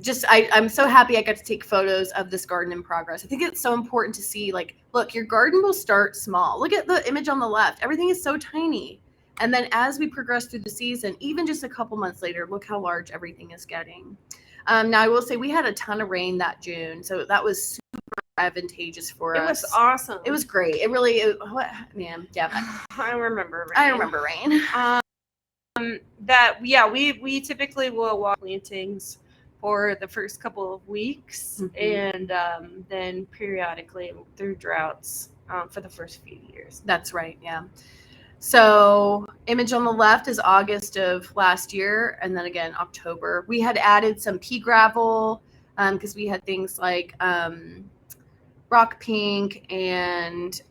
just I'm so happy I got to take photos of this garden in progress. I think it's so important to see, like, look, your garden will start small. Look at the image on the left. Everything is so tiny. And then as we progress through the season, even just a couple months later, look how large everything is getting. Now I will say we had a ton of rain that June, so that was super advantageous for us. It was awesome. It was great. It really, man, yeah. I remember rain. I remember rain. We typically will walk plantings for the first couple of weeks, and then periodically through droughts for the first few years. That's right, yeah. So image on the left is August of last year, and then again October. We had added some pea gravel because we had things like rock pink and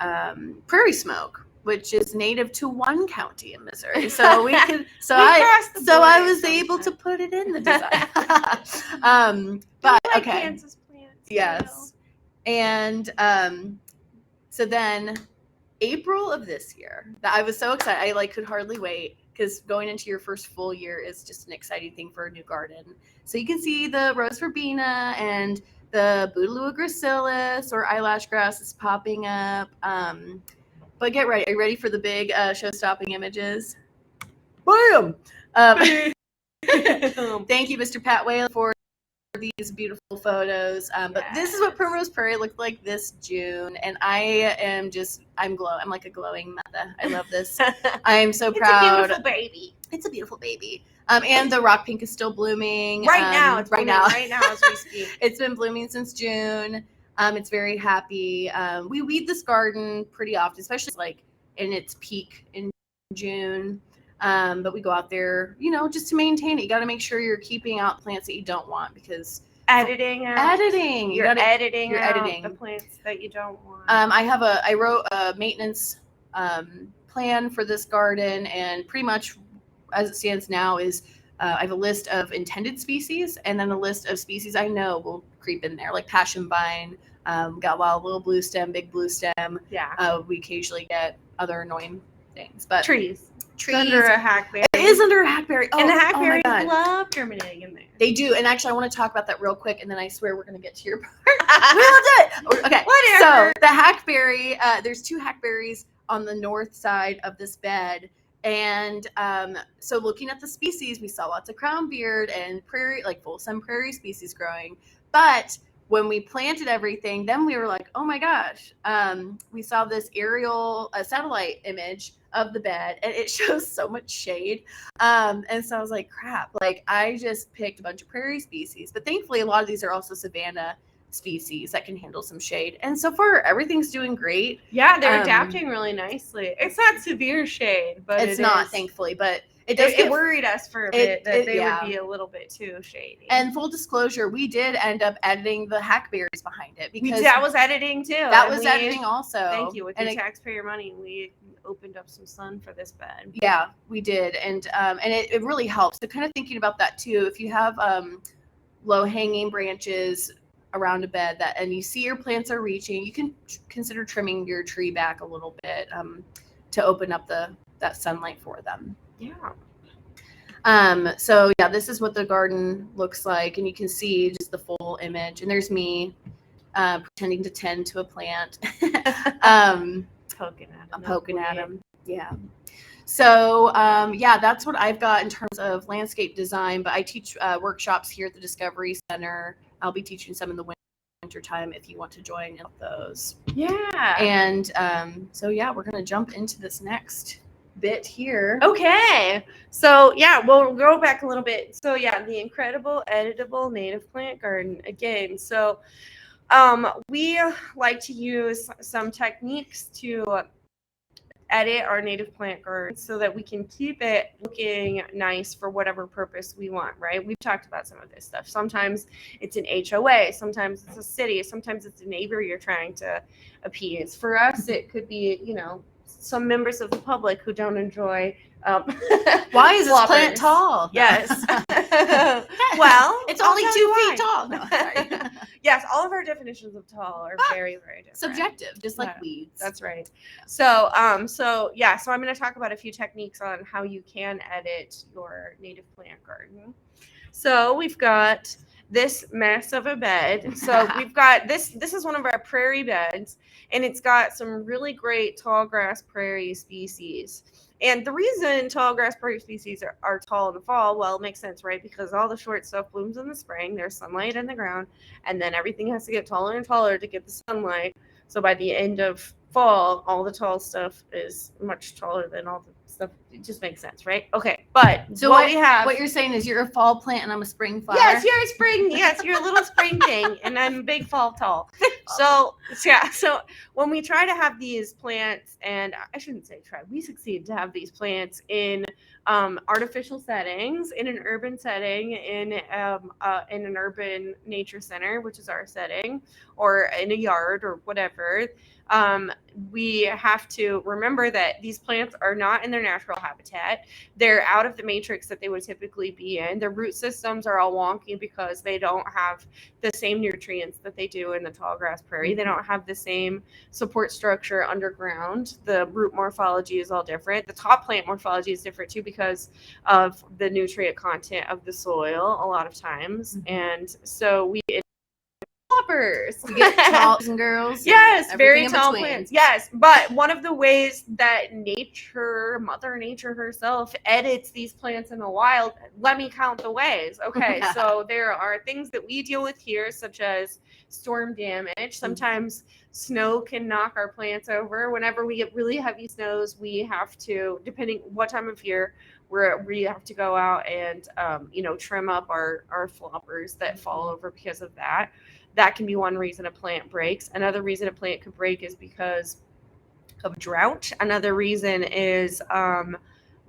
prairie smoke, which is native to one county in Missouri. So we could, I was able to put it in the design. But okay, Kansas plants, yes, and so then April of this year, I was so excited. I could hardly wait, because going into your first full year is just an exciting thing for a new garden. So you can see the rose verbena and the Bouteloua gracilis, or eyelash grass, is popping up. But get ready. Are you ready for the big show-stopping images? Bam! Thank you, Mr. Pat Whalen, for these beautiful photos. But this is what Primrose Prairie looked like this June, and I'm like a glowing mother. I love this. I am so proud. It's a beautiful baby. It's a beautiful baby. And the rock pink is still blooming. Right now as we speak. It's been blooming since June. It's very happy. We weed this garden pretty often, especially like in its peak in June. But we go out there, just to maintain it. You got to make sure you're keeping out plants that you don't want, because editing. You're editing the plants that you don't want. I wrote a maintenance plan for this garden, and pretty much as it stands now is I have a list of intended species, and then a list of species I know will creep in there, like passion vine. Got a lot of little blue stem, big blue stem. Yeah. We occasionally get other annoying things, but trees. It's under a hackberry. It is under a hackberry. And the hackberries love germinating in there. They do. And actually, I want to talk about that real quick, and then I swear we're going to get to your part. We will do it. Okay. Whatever. So the hackberry, there's 2 hackberries on the north side of this bed. And so looking at the species, we saw lots of crownbeard and prairie, like full sun prairie species growing. But when we planted everything, then we were like, oh my gosh, we saw this aerial satellite image of the bed, and it shows so much shade. And so I was like, crap, like I just picked a bunch of prairie species. But thankfully, a lot of these are also savanna species that can handle some shade. And so far, everything's doing great. Yeah, they're adapting really nicely. It's not severe shade, but it's not, thankfully, but it worried us for a bit that they would be a little bit too shady. And full disclosure, we did end up editing the hackberries behind it, because that was editing too. Editing also. Thank you. With your taxpayer money, we opened up some sun for this bed. Yeah, we did, and it really helps. So kind of thinking about that too. If you have low hanging branches around a bed and you see your plants are reaching, you can consider trimming your tree back a little bit to open up that sunlight for them. Yeah. So yeah, this is what the garden looks like, and you can see just the full image. And there's me pretending to tend to a plant. Poking at him. Yeah. So that's what I've got in terms of landscape design. But I teach workshops here at the Discovery Center. I'll be teaching some in the wintertime if you want to join in those. Yeah. And so yeah, we're gonna jump into this next bit here. Okay. So yeah, we'll go back a little bit. So yeah, the incredible editable native plant garden again. So we like to use some techniques to edit our native plant garden so that we can keep it looking nice for whatever purpose we want, right? We've talked about some of this stuff. Sometimes it's an HOA, sometimes it's a city, sometimes it's a neighbor you're trying to appease. For us, it could be, you know, some members of the public who don't enjoy Why is this floppers. plant tall? Yes. Well, it's I'll only tell 2 you feet why. tall. No, sorry. Yes, all of our definitions of tall are very, very different. Subjective, just like Yeah, weeds. That's right. So, so I'm going to talk about a few techniques on how you can edit your native plant garden. So we've got this mess of a bed. So we've got this is one of our prairie beds, and it's got some really great tall grass prairie species. And the reason tall grass prairie species are tall in the fall, well, it makes sense, right? Because all the short stuff blooms in the spring, there's sunlight in the ground, and then everything has to get taller and taller to get the sunlight. So by the end of fall, all the tall stuff is much taller than all the stuff. It just makes sense, right? Okay, but So what we have, what you're saying is you're a fall plant and I'm a spring flower. yes, you're a spring. Yes, you're a little spring thing, and I'm a big fall tall. So yeah, so when we try to have these plants, and I shouldn't say try, we succeed to have these plants in artificial settings, in an urban setting, in an urban nature center, which is our setting, or in a yard or whatever. We have to remember that these plants are not in their natural habitat. They're out of the matrix that they would typically be in. Their root systems are all wonky because they don't have the same nutrients that they do in the tall grass prairie. They don't have the same support structure underground. The root morphology is all different. The top plant morphology is different too because of the nutrient content of the soil a lot of times. And so we floppers. You get tall and girls. Yes, and very everything in tall between. plants. Yes, but one of the ways that Mother Nature herself, edits these plants in the wild, let me count the ways. Okay, so there are things that we deal with here, such as storm damage. Sometimes snow can knock our plants over. Whenever we get really heavy snows, we have to, depending what time of year, we have to go out and trim up our floppers that fall over because of that. That can be one reason a plant breaks. Another reason a plant could break is because of drought. Another reason is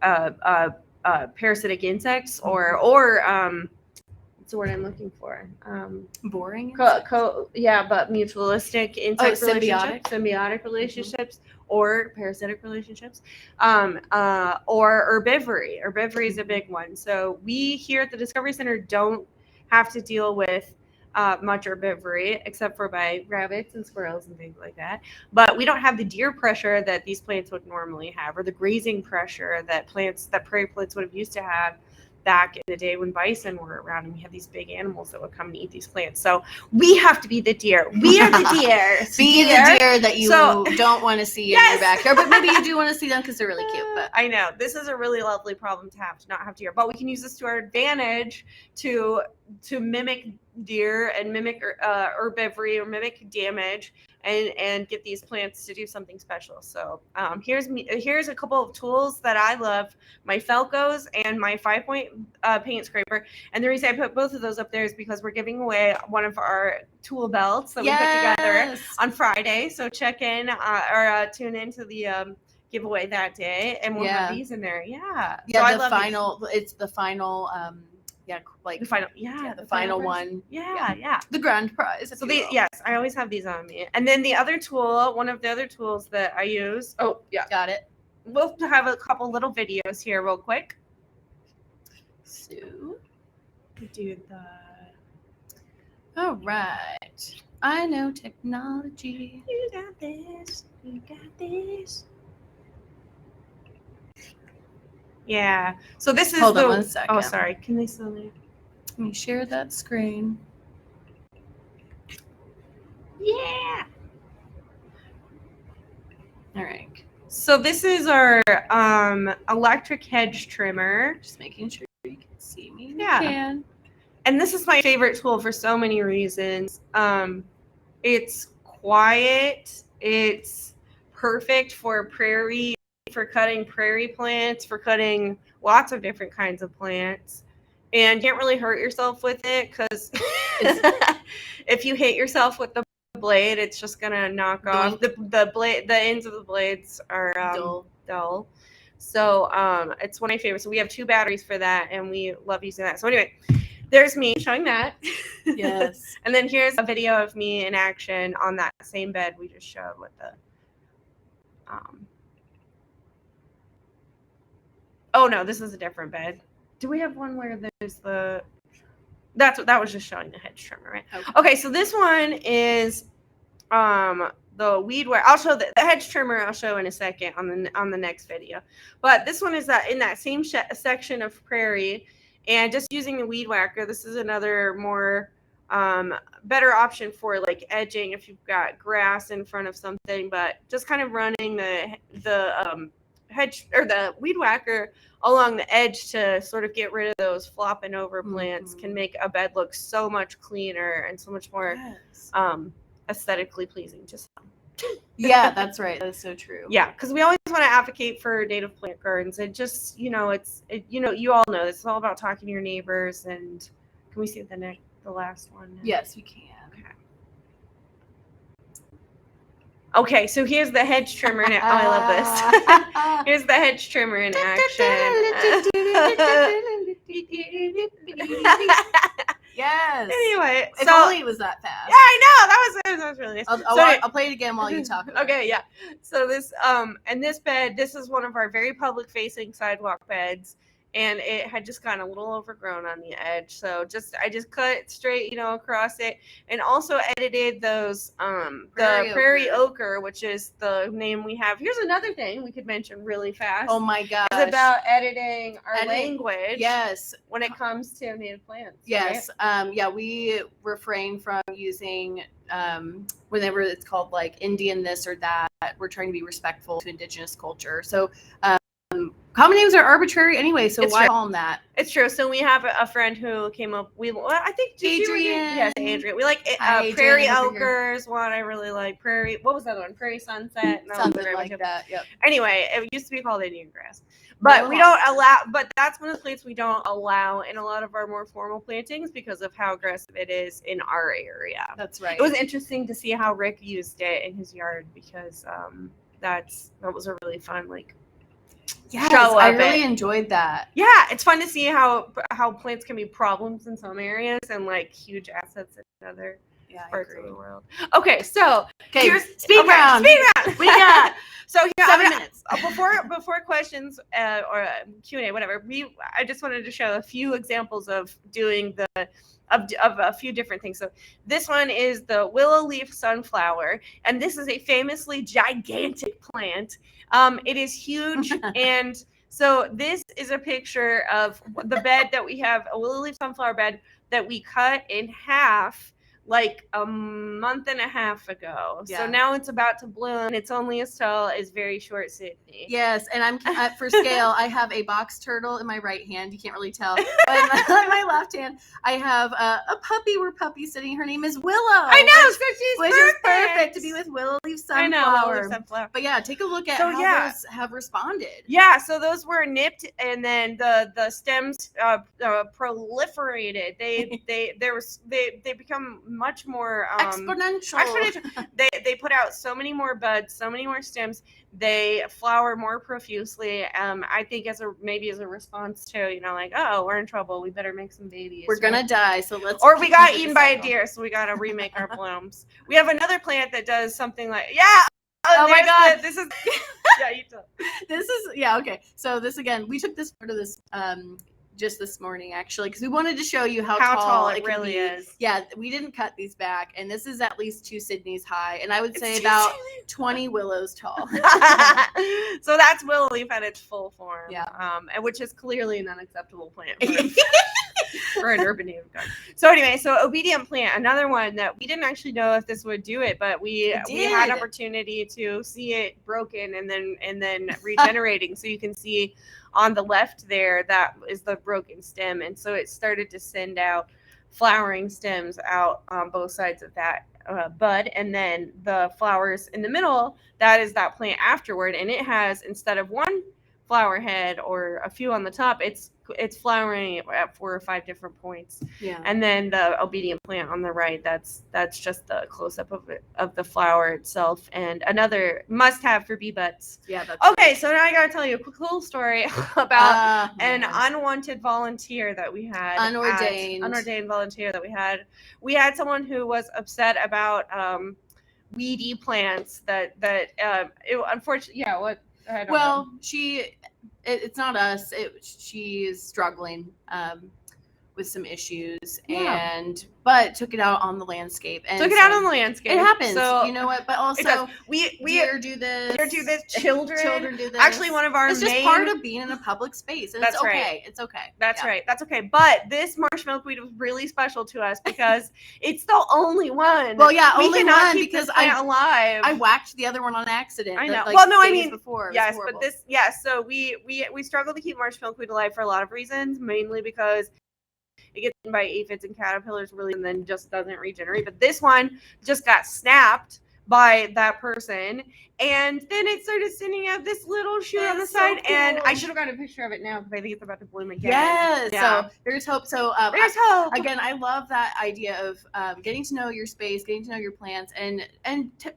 parasitic insects or what's the word I'm looking for? Boring. But mutualistic insect relationships, symbiotic relationships, or parasitic relationships, or herbivory. Herbivory is a big one. So we here at the Discovery Center don't have to deal with much herbivory, except for by rabbits and squirrels and things like that. But we don't have the deer pressure that these plants would normally have, or the grazing pressure that prairie plants would have used to have back in the day when bison were around, and we had these big animals that would come and eat these plants. So we have to be the deer. We are the deer. Be the deer that you don't want to see in your backyard, but maybe you do want to see them because they're really cute. But I know this is a really lovely problem to not have deer, but we can use this to our advantage to mimic deer and mimic herbivory or mimic damage and get these plants to do something special. So here's a couple of tools that I love: my Felcos and my 5-point paint scraper. And the reason I put both of those up there is because we're giving away one of our tool belts that we put together on Friday. So check in or tune into the giveaway that day, and we'll have these in there. Yeah. Yeah. So It's the final. The final one. Yeah. The grand prize. So yes, I always have these on me. And then one of the other tools that I use. Oh, yeah. Got it. We'll have a couple little videos here real quick. So do all right. I know technology. You got this. You got this. Yeah. So this is Hold on 1 second. Oh, sorry. Can they still hear? Let me share that screen. Yeah. All right. So this is our electric hedge trimmer. Just making sure you can see me. Yeah. You can. And this is my favorite tool for so many reasons. It's quiet. It's perfect for prairie, for cutting prairie plants, for cutting lots of different kinds of plants. And you can't really hurt yourself with it because if you hit yourself with the blade, it's just gonna knock off the blade. The ends of the blades are dull. So it's one of my favorites. So we have 2 batteries for that, and we love using that. So anyway, there's me showing that. Yes. And then here's a video of me in action on that same bed we just showed with the. Oh no, this is a different bed. Do we have one where there's the? That was just showing the hedge trimmer, right? Okay, so this one is the weed whacker. I'll show the hedge trimmer. I'll show in a second on the next video. But this one is in that same section of prairie, and just using the weed whacker. This is another more better option for like edging if you've got grass in front of something. But just kind of running the hedge or the weed whacker along the edge to sort of get rid of those flopping over plants can make a bed look so much cleaner and so much more aesthetically pleasing. Yeah, that's right. That's so true. Yeah, because we always want to advocate for native plant gardens. It just, you all know this. It's all about talking to your neighbors. And can we see the last one now? Yes, we can. Okay, so here's the hedge trimmer. Oh, I love this. Here's the hedge trimmer in action. Yes. Anyway, if only it was that fast. Yeah, I know. That was really nice. I'll play it again while you talk about Okay, yeah. So this and this bed, this is one of our very public facing sidewalk beds, and it had just gotten a little overgrown on the edge. So I just cut it straight, across it, and also edited those the prairie ochre, which is the name we have. Here's another thing we could mention really fast. Oh my gosh. It's about editing our language. Yes. When it comes to native plants. Yes. Right? We refrain from using whenever it's called like Indian this or that. We're trying to be respectful to indigenous culture. So common names are arbitrary anyway, so why call them that? It's true. So we have a friend who came up. I think Adrian. Yes, Adrian. We like prairie ochres. One I really like. Prairie. What was the other one? Prairie sunset. Something like that. Yep. Anyway, it used to be called Indian grass, but we don't allow. But that's one of the plants we don't allow in a lot of our more formal plantings because of how aggressive it is in our area. That's right. It was interesting to see how Rick used it in his yard because that was a really fun Yes, I really enjoyed that. Yeah, it's fun to see how plants can be problems in some areas and huge assets in other parts of the world. Okay, so here's speed round. We got so here 7 minutes before questions or Q&A, whatever. I just wanted to show a few examples of doing of a few different things. So this one is the willow leaf sunflower, and this is a famously gigantic plant. It is huge, and so this is a picture of the bed that we have, a willow leaf sunflower bed that we cut in half a month and a half ago. Yeah. So now it's about to bloom. It's only as tall as very short Cydney. Yes, and I'm for scale. I have a box turtle in my right hand. You can't really tell, but in my left hand, I have a puppy. We're puppy sitting. Her name is Willow. I know, so she's which is perfect to be with willow leaf sunflower. I know, willow leaf sunflower. But yeah, take a look at how those have responded. Yeah, so those were nipped, and then the stems proliferated. They become much more exponential. They put out so many more buds, so many more stems. They flower more profusely. I think as a response to oh, we're in trouble, we better make some babies. We're gonna die, so let's. Or we got eaten by a deer, so we gotta remake our blooms. We have another plant that does something like Oh my God! This is you tell. This is okay. So this again, we took this part of this just this morning actually because we wanted to show you how tall it really is. Yeah, we didn't cut these back, and this is at least 2 Cydneys high, and I would say about 20 willows tall. So that's willow leaf at its full form. Yeah. And which is clearly an unacceptable plant for an urban native garden. So anyway, obedient plant, another one that we didn't actually know if this would do it, but we had opportunity to see it broken and then regenerating. So you can see on the left there, that is the broken stem. And so it started to send out flowering stems out on both sides of that bud, and then the flowers in the middle, that is that plant afterward, and it has, instead of one flower head or a few on the top, it's flowering at 4 or 5 different points. Yeah. And then the obedient plant on the right, that's just the close-up of the flower itself, and another must-have for bee butts. Yeah. Okay, so now I gotta tell you a cool story about an unwanted volunteer that we had. Unordained volunteer that we had. We had someone who was upset about weedy plants that unfortunately, yeah, what? I don't know. It's not us. She's struggling with some issues, but took it out on the landscape. And It happens. So, you know what? But also, we deer do this. Children do this. Actually, one of our it's just part of being in a public space, and it's okay. Right. It's okay. That's right. That's okay. But this marshmallow weed was really special to us because it's the only one. Well, yeah, we only cannot one keep because this plant alive. I whacked the other one on accident. I know. Like, well, no, I mean, before. Yes, but this, So we struggle to keep marshmallow weed alive for a lot of reasons, mainly because it gets eaten by aphids and caterpillars really, and then just doesn't regenerate. But this one just got snapped by that person, and then it started sending out this little shoot on the side. So cool. And I should have got a picture of it now because I think it's about to bloom again. Yes. Yeah. So there's hope. So there's hope. Again, I love that idea of getting to know your space, getting to know your plants, and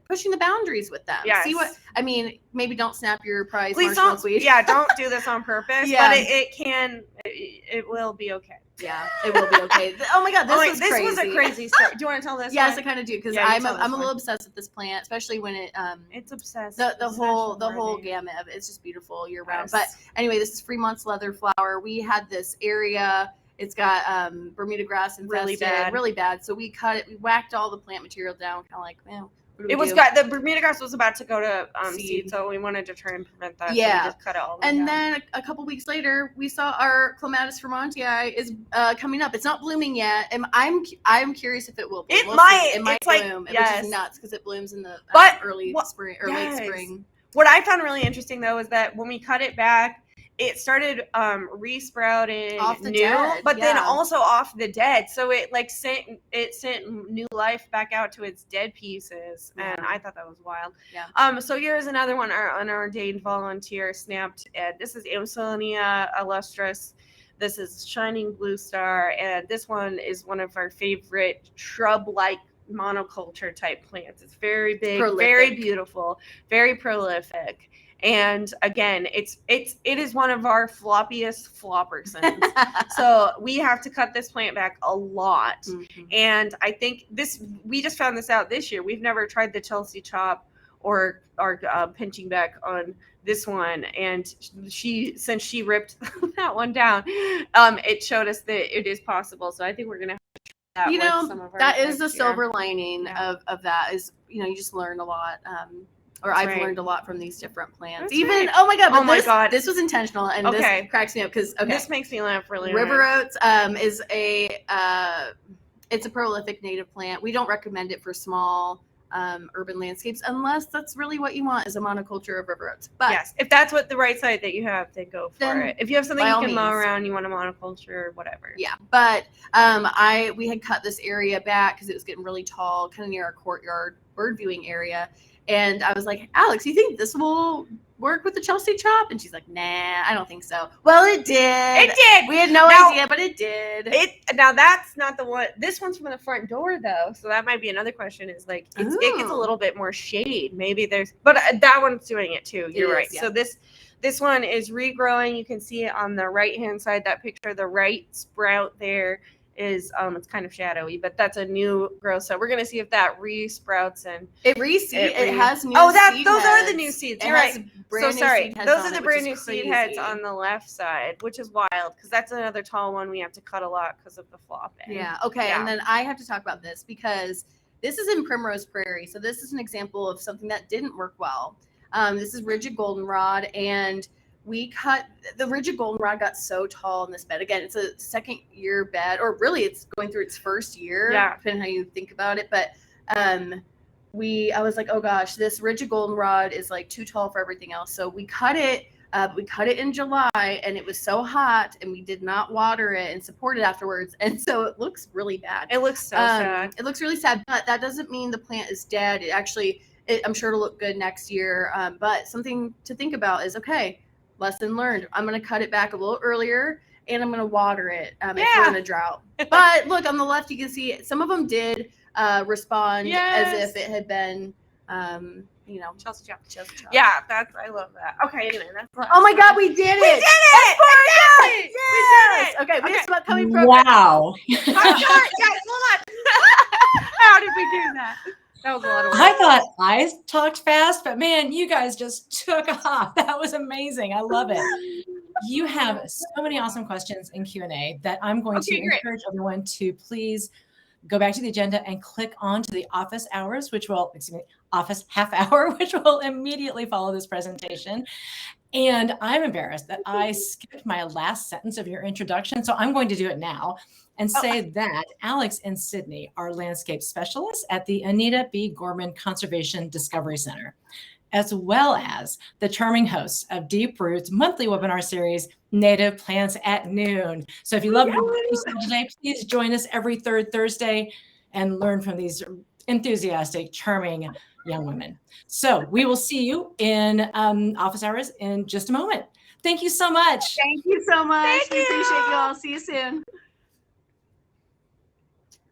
pushing the boundaries with them. Yes. See what I mean. Maybe don't snap your prize. Please don't. Yeah, don't do this on purpose. Yeah. But it will be okay. Yeah, it will be okay. Oh my God, this was a crazy story. Do you want to tell this? Yes, I kind of do, because I'm a little obsessed with this plant, especially when it's obsessed. The whole gamut of it. It's just beautiful year round. Yes. But anyway, this is Fremont's leather flower. We had this area. It's got Bermuda grass infested, really bad. So we cut it. We whacked all the plant material down, kind of like, man. The Bermuda grass was about to go to seed, so we wanted to try and prevent that. Yeah, so we just cut it all. And then a couple weeks later, we saw our Clematis Fremontii is coming up. It's not blooming yet, and I'm curious if it will bloom. It might bloom, which is nuts because it blooms in the early spring or late spring. What I found really interesting though is that when we cut it back, it started resprouting off the new, dead, but then also off the dead. So it sent new life back out to its dead pieces, and I thought that was wild. Yeah. So here's another one. Our unordained volunteer snapped. This is Amsonia illustris. This is Shining Blue Star, and this one is one of our favorite shrub-like monoculture type plants. It's very big, very beautiful, very prolific. And again, it is one of our floppiest floppersons. So we have to cut this plant back a lot. Mm-hmm. And I think we just found this out this year. We've never tried the Chelsea chop or pinching back on this one. And since she ripped that one down, it showed us that it is possible. So I think we're going to have to try some of our that is the silver lining of that is, you just learn a lot. I've learned a lot from these different plants. Oh my God! This was intentional, and this cracks me up because this makes me laugh really. River oats is it's a prolific native plant. We don't recommend it for small urban landscapes unless that's really what you want is a monoculture of river oats. But yes, if that's what the right side that you have, then go for it. If you have something you can mow around, you want a monoculture, whatever. Yeah, but we had cut this area back because it was getting really tall, kind of near our courtyard bird viewing area. And I was like, Alex, you think this will work with the Chelsea chop? And she's like, nah, I don't think so. Well, it did. It did. We had no idea, but it did. Now that's not the one. This one's from the front door though, so that might be another question. Is like it gets a little bit more shade. Maybe but that one's doing it too. You're right. Yeah. So this one is regrowing. You can see it on the right hand side. That picture, the right sprout there is it's kind of shadowy, but that's a new growth. So we're gonna see if that re-sprouts and it has new. Those are the new seeds. You're right. So sorry, those are the brand new seed heads on the left side, which is wild because that's another tall one we have to cut a lot because of the flopping. Yeah. Okay. Yeah. And then I have to talk about this because this is in Primrose Prairie. So this is an example of something that didn't work well. This is rigid goldenrod, and we cut the rigid goldenrod got so tall in this bed. Again, it's a second year bed, or really it's going through its first year, depending on how you think about it. But I was like, oh gosh, this rigid goldenrod is like too tall for everything else. So we cut it We cut it in July, and it was so hot, and we did not water it and support it afterwards, and so it looks really bad. It looks so sad. It looks really sad, but that doesn't mean the plant is dead. It actually, I'm sure it'll look good next year. But something to think about is, okay, lesson learned. I'm going to cut it back a little earlier, and I'm going to water it if we're in a drought. But look, on the left, you can see some of them did respond as if it had been, Chelsea chop. Chelsea chop. Yeah, I love that. Okay, anyway, that's. Oh my God, we did it! We did it! Yes! We did it! Okay, we have some upcoming programs. Wow. Guys, hold on. How did we do that? That was a lot of work. I thought I talked fast, but man, you guys just took off. That was amazing. I love it. You have so many awesome questions in Q&A that I'm going to encourage everyone to please go back to the agenda and click on to the office hours, office half hour, which will immediately follow this presentation. And I'm embarrassed that I skipped my last sentence of your introduction. So I'm going to do it now and say that Alix and Cydney are landscape specialists at the Anita B. Gorman Conservation Discovery Center, as well as the charming hosts of Deep Roots monthly webinar series, Native Plants at Noon. So if you love today, please join us every third Thursday and learn from these enthusiastic, charming young women. So we will see you in office hours in just a moment. Thank you so much. Thank you so much. Thank We you. appreciate you all. See you soon.